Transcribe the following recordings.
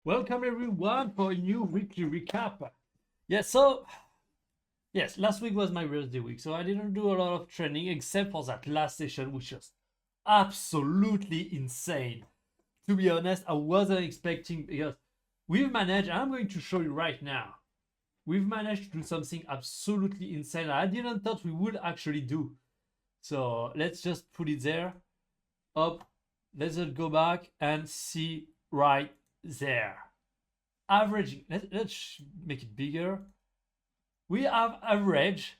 Welcome everyone for a new weekly recap. Yes, last week was my birthday week, so I didn't do a lot of training except for that last session, which was absolutely insane. To be honest, I wasn't expecting because we've managed, and I'm going to show you right now, we've managed to do something absolutely insane. I didn't thought we would actually do. So let's just put it there. Up. Let's just go back and see right there. Averaging, let's make it bigger. We have average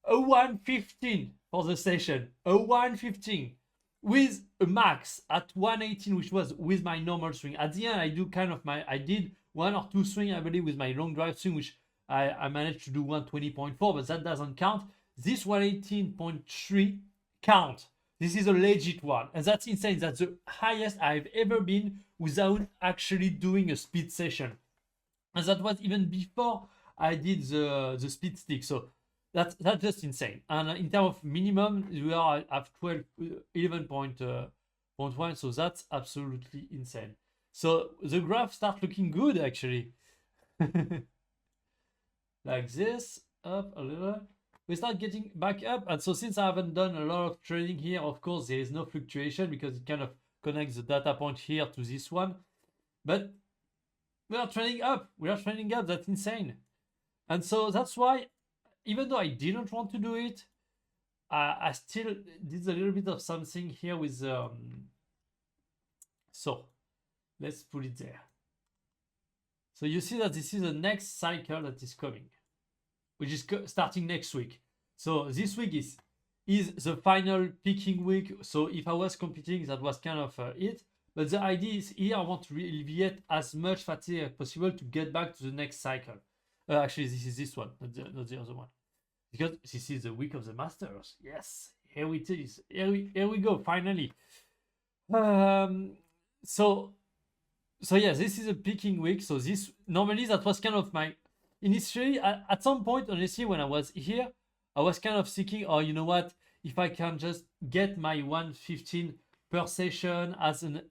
a 115 for the session, a 115 with a max at 118, which was with my normal swing. At the end, I did one or two swing, I believe, with my long drive swing, which I managed to do 120.4, but that doesn't count. This 118.3 count. This is a legit one, and that's insane. That's the highest I've ever been without actually doing a speed session. And that was even before I did the speed stick. So that's just insane. And in terms of minimum, we are at 11.1. So that's absolutely insane. So the graph start looking good actually. Like this, up a little. We start getting back up. And so since I haven't done a lot of trading here, of course, there is no fluctuation because it kind of connects the data point here to this one. But we are trending up. We are trending up. That's insane. And so that's why, even though I didn't want to do it, I still did a little bit of something here with. So let's put it there. So you see that this is the next cycle that is coming, which is starting next week. So this week is the final peaking week. So if I was competing, that was kind of it. But the idea is here I want to alleviate as much fatigue as possible to get back to the next cycle. Actually, this is this one, not the other one. Because this is the week of the Masters. Yes, here it is. Here we go, finally. So yeah, this is a peaking week. So this, normally that was kind of my, initially, at some point, honestly, when I was here, I was kind of thinking, oh, you know what, if I can just get my 115 per session as an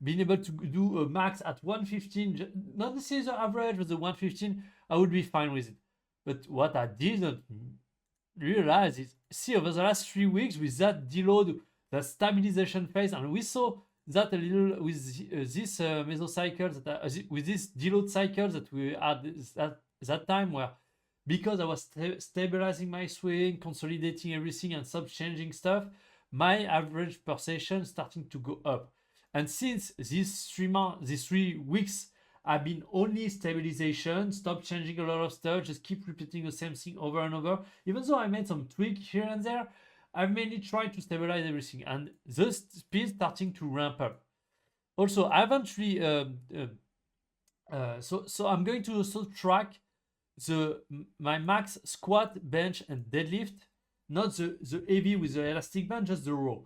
being able to do a max at 115, not necessarily the average, but the 115, I would be fine with it. But what I didn't realize is, see, over the last 3 weeks with that deload, the stabilization phase, and we saw that a little with this mesocycle, with this deload cycle that we had that time, where because I was stabilizing my swing, consolidating everything, and stop changing stuff, my average per session starting to go up. And since these 3 weeks have been only stabilization, stop changing a lot of stuff, just keep repeating the same thing over and over. Even though I made some tweak here and there, I've mainly tried to stabilize everything, and the speed starting to ramp up. Also, I haven't really. So I'm going to also track my max squat, bench, and deadlift, not the heavy with the elastic band, just the row.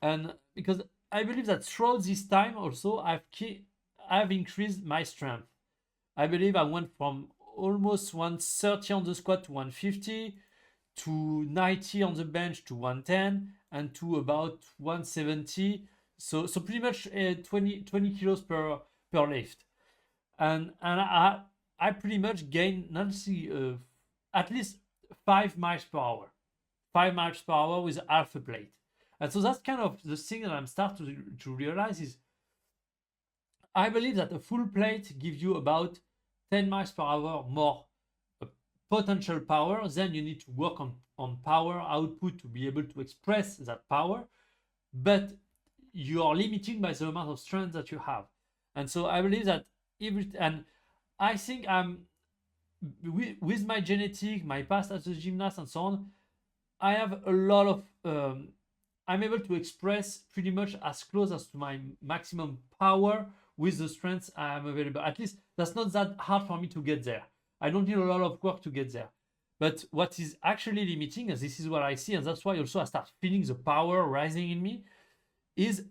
And because I believe that throughout this time also I've increased my strength. I believe I went from almost 130 on the squat to 150, to 90 on the bench to 110, and to about 170. So pretty much 20 kilos per lift. And I pretty much gained at least 5 miles per hour. 5 miles per hour with half a plate. And so that's kind of the thing that I'm starting to realize is, I believe that a full plate gives you about 10 miles per hour more potential power. Then you need to work on power output to be able to express that power. But you are limiting by the amount of strength that you have. And so I believe that and I think I'm with my genetic, my past as a gymnast, and so on, I have a lot of I'm able to express pretty much as close as to my maximum power with the strengths I am available. At least that's not that hard for me to get there. I don't need a lot of work to get there. But what is actually limiting, and this is what I see, and that's why also I start feeling the power rising in me, is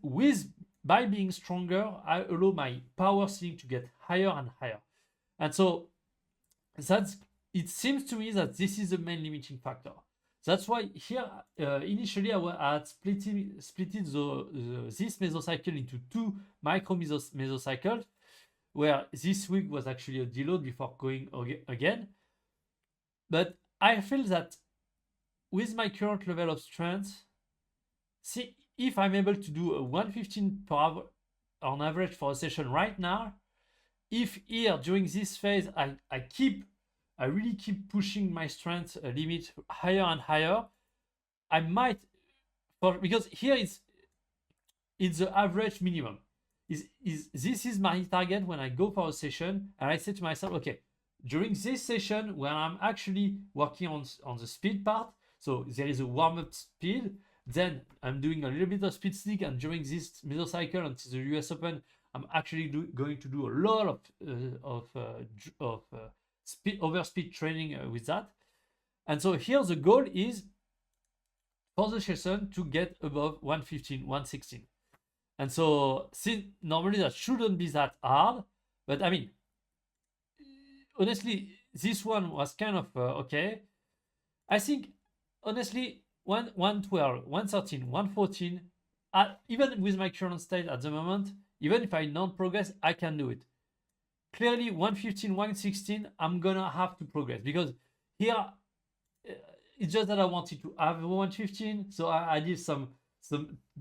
by being stronger, I allow my power ceiling to get higher and higher. And so it seems to me that this is the main limiting factor. That's why here, initially I had split this mesocycle into 2 micro mesocycles, where this week was actually a deload before going again. But I feel that with my current level of strength, see if I'm able to do a 115 per hour on average for a session right now, if here during this phase I really keep pushing my strength limit higher and higher, I might, because here it's the average minimum. This is my target when I go for a session, and I say to myself, okay, during this session when I'm actually working on the speed part, so there is a warm-up speed, then I'm doing a little bit of speed stick, and during this mesocycle until the US Open, I'm actually going to do a lot of overspeed training with that. And so here the goal is for the session to get above 115, 116. And so since normally that shouldn't be that hard, but I mean, honestly, this one was kind of okay. I think honestly, 112, 113, 114, even with my current state at the moment, even if I don't progress, I can do it. Clearly, 115, 116, I'm gonna have to progress, because here it's just that I wanted to have 115, so I did some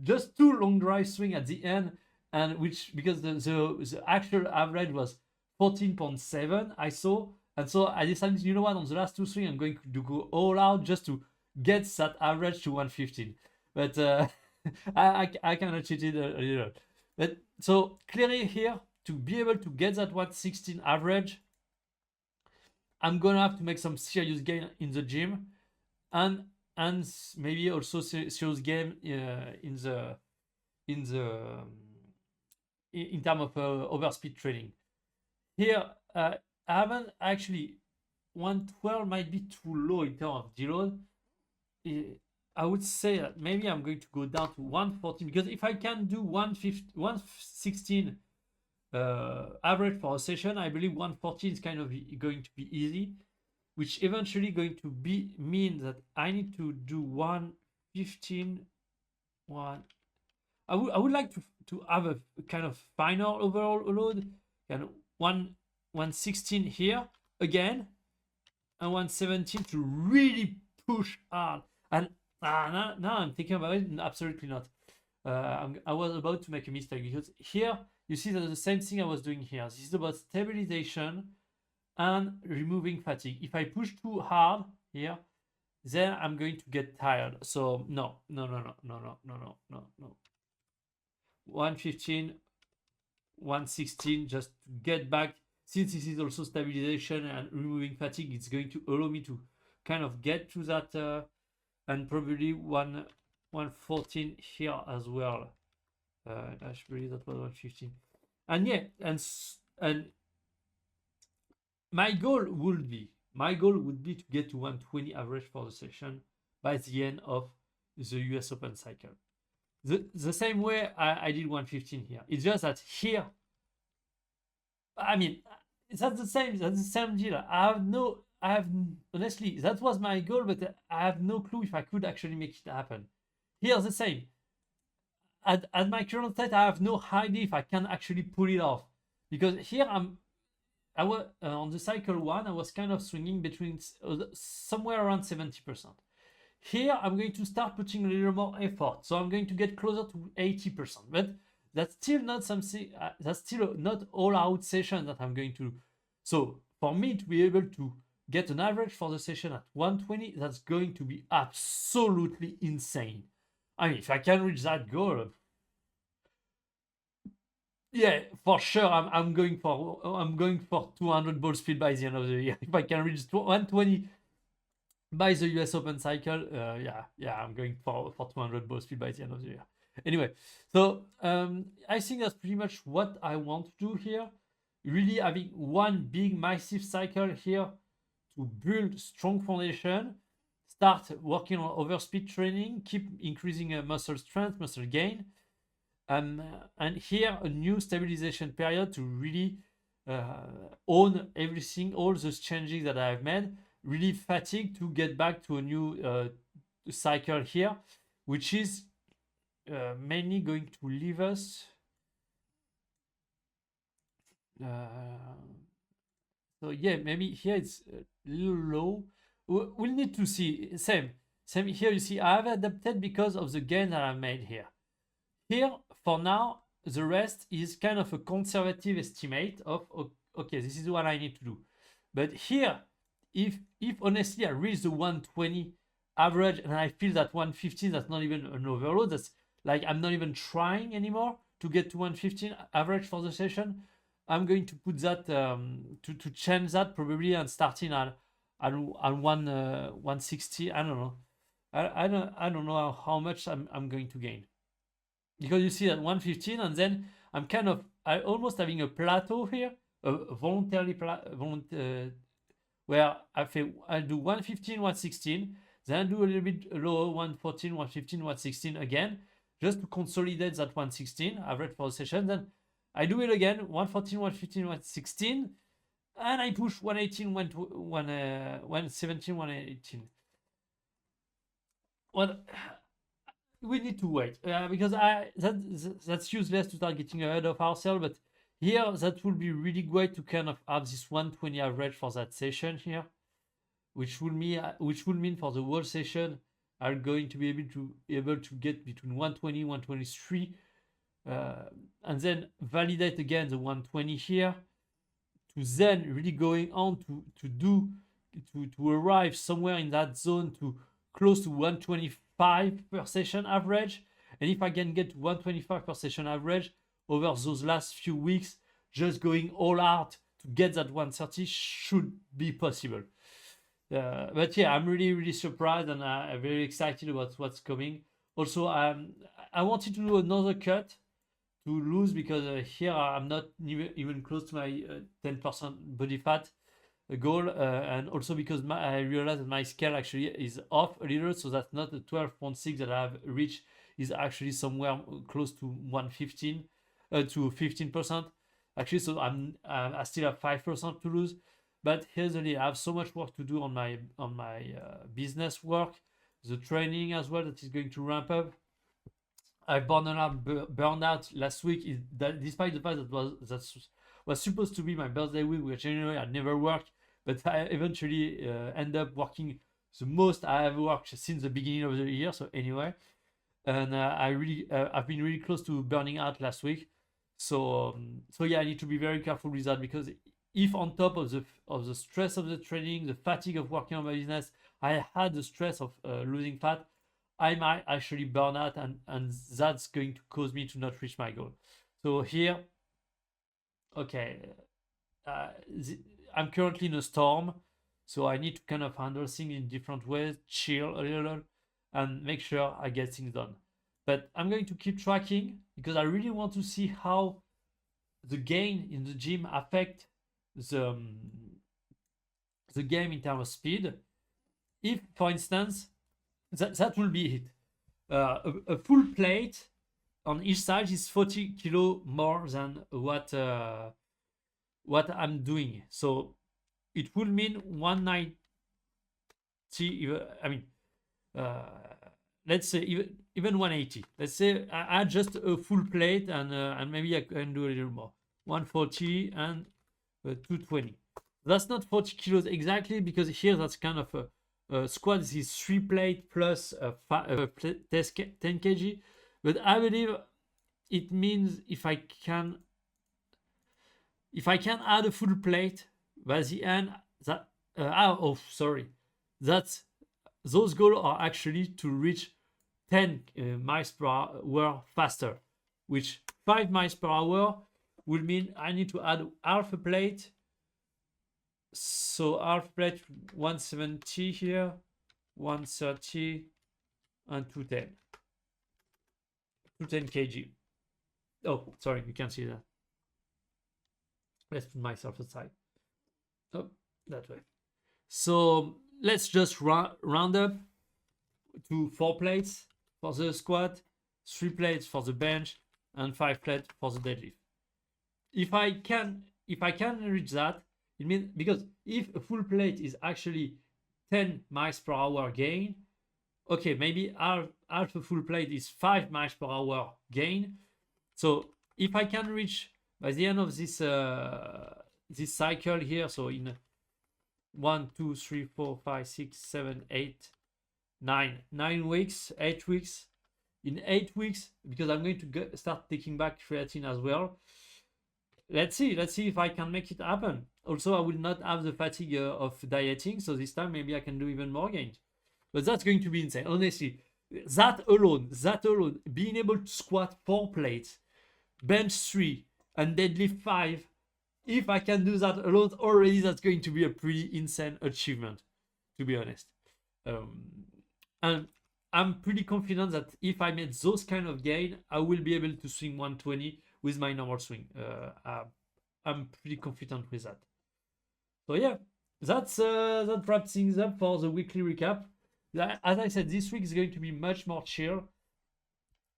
just 2 long drive swing at the end, and which, because the actual average was 14.7 I saw, and so I decided, you know what, on the last 2 swing I'm going to go all out just to get that average to 115. But I kind of cheated a little. But so clearly here, to be able to get that 116 average, I'm gonna have to make some serious gain in the gym, and maybe also serious gain in terms of overspeed training. Here, I haven't actually, 112 might be too low in terms of deload. I would say that maybe I'm going to go down to 114, because if I can do 116 average for a session, I believe 114 is kind of going to be easy, which eventually going to mean that I need to do 115. I would like to have a kind of final overall load, and 116 here again, and 117 to really push hard. And now I'm thinking about it, absolutely not. I was about to make a mistake, because here you see that the same thing I was doing here. This is about stabilization and removing fatigue. If I push too hard here, then I'm going to get tired. So no. 115, 116, just to get back. Since this is also stabilization and removing fatigue, it's going to allow me to kind of get to that, and probably 114 here as well. I should believe that was 115. And yeah, and my goal would be to get to 120 average for the session by the end of the US Open cycle. The same way I did 115 here. It's just that here, I mean, that's the same deal. Honestly, that was my goal, but I have no clue if I could actually make it happen. Here's the same. At my current state, I have no idea if I can actually pull it off, because here I was on the cycle 1, I was kind of swinging between somewhere around 70%. Here I'm going to start putting a little more effort, so I'm going to get closer to 80%. But that's still not something. That's still not all-out session that I'm going to do. So for me to be able to get an average for the session at 120, that's going to be absolutely insane. I mean, if I can reach that goal, yeah, for sure, I'm going for 200 ball speed by the end of the year. If I can reach 120 by the US Open cycle, I'm going for 200 ball speed by the end of the year. Anyway, so I think that's pretty much what I want to do here. Really having one big massive cycle here to build strong foundation, start working on overspeed training, keep increasing muscle strength, muscle gain, and here a new stabilization period to really own everything, all those changes that I've made, really fatigue to get back to a new cycle here, which is mainly going to leave us So yeah, maybe here it's a little low. We'll need to see. Same here. You see, I have adapted because of the gain that I made here. Here, for now, the rest is kind of a conservative estimate of okay, this is what I need to do. But here, if honestly I reach the 120 average and I feel that 115, that's not even an overload. That's like I'm not even trying anymore to get to 115 average for the session. I'm going to put that to change that probably and starting at 160. I don't know. I don't know how much I'm going to gain, because you see at 115 and then I almost having a plateau here, voluntarily where I do 115, 116, then I do a little bit lower, 114, 115, 116 again, just to consolidate that 116 average for the session. Then I do it again, 114, 115, 116, and I push 118, 117, 118. Well, we need to wait because that's useless to start getting ahead of ourselves. But here, that will be really great to kind of have this 120 average for that session here, which will mean for the whole session I'm going to be able to get between 120 123, and then validate again the 120 here, to then really going on to arrive somewhere in that zone to close to 125 per session average. And if I can get to 125 per session average over those last few weeks, just going all out to get that 130 should be possible. But yeah, I'm really surprised, and I'm very excited about what's coming. Also, I wanted to do another cut to lose, because here I'm not even close to my 10% body fat goal, and also because I realized that my scale actually is off a little, so that's not the 12.6 that I've reached, is actually somewhere close to 115 to 15% actually. So I still have 5% to lose. But here's the deal: I have so much work to do on my business work, the training as well that is going to ramp up. I burned out last week. That despite the fact that was supposed to be my birthday week, which anyway I never worked, but I eventually end up working the most I have worked since the beginning of the year. So anyway, and I've been really close to burning out last week. So yeah, I need to be very careful with that, because if on top of the stress of the training, the fatigue of working on my business, I had the stress of losing fat, I might actually burn out, and that's going to cause me to not reach my goal. So here, okay, I'm currently in a storm, so I need to kind of handle things in different ways, chill a little, and make sure I get things done. But I'm going to keep tracking, because I really want to see how the gain in the gym affect the game in terms of speed. If, for instance, that will be it. A full plate on each side is 40 kilo more than what I'm doing. So it will mean 190. I mean, let's say even 180. Let's say I add just a full plate, and maybe I can do a little more. 140 and 220. That's not 40 kilos exactly, because here that's kind of a squat is 3 plate plus 10 kg. But I believe it means if I can add a full plate by the end, that that's those goals are actually to reach 10 miles per hour faster, which 5 miles per hour will mean I need to add half a plate. So half plate 170 here, 130, and 210. 210 kg. Oh, sorry, you can't see that. Let's put myself aside. Oh, that way. So let's just round up to 4 plates for the squat, 3 plates for the bench, and 5 plates for the deadlift. If I can reach that, it means, because if a full plate is actually 10 miles per hour gain, okay, maybe half a full plate is 5 miles per hour gain. So if I can reach by the end of this cycle here, so in 1, 2, 3, 4, 5, 6, 7, 8, 9 weeks, 8 weeks. In 8 weeks, because I'm going to start taking back creatine as well. Let's see if I can make it happen. Also, I will not have the fatigue of dieting, so this time maybe I can do even more gains. But that's going to be insane, honestly. That alone, being able to squat 4 plates, bench 3, and deadlift 5, if I can do that alone already, that's going to be a pretty insane achievement, to be honest. And I'm pretty confident that if I made those kind of gain, I will be able to swing 120 with my normal swing. I'm pretty confident with that. So yeah, that wraps things up for the weekly recap. As I said, this week is going to be much more chill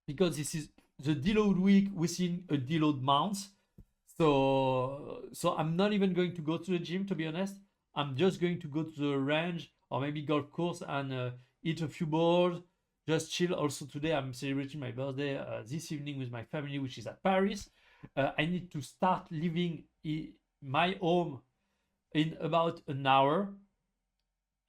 because this is the deload week within a deload month. So I'm not even going to go to the gym, to be honest. I'm just going to go to the range or maybe golf course and eat a few balls, just chill. Also today I'm celebrating my birthday this evening with my family, which is at Paris. I need to start leaving my home in about an hour,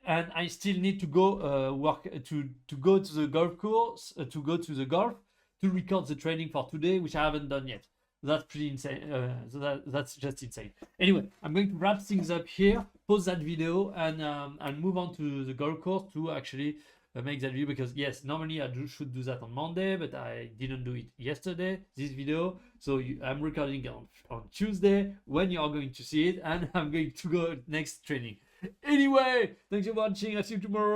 and I still need to go work to go to the golf course, to go to the golf to record the training for today, which I haven't done yet. That's pretty insane. So that's just insane. Anyway, I'm going to wrap things up here, pause that video, and move on to the golf course to actually make that video, because yes, normally I should do that on Monday, but I didn't do it yesterday, this video. So I'm recording on Tuesday when you are going to see it, and I'm going to go next training. Anyway, thanks for watching. I'll see you tomorrow.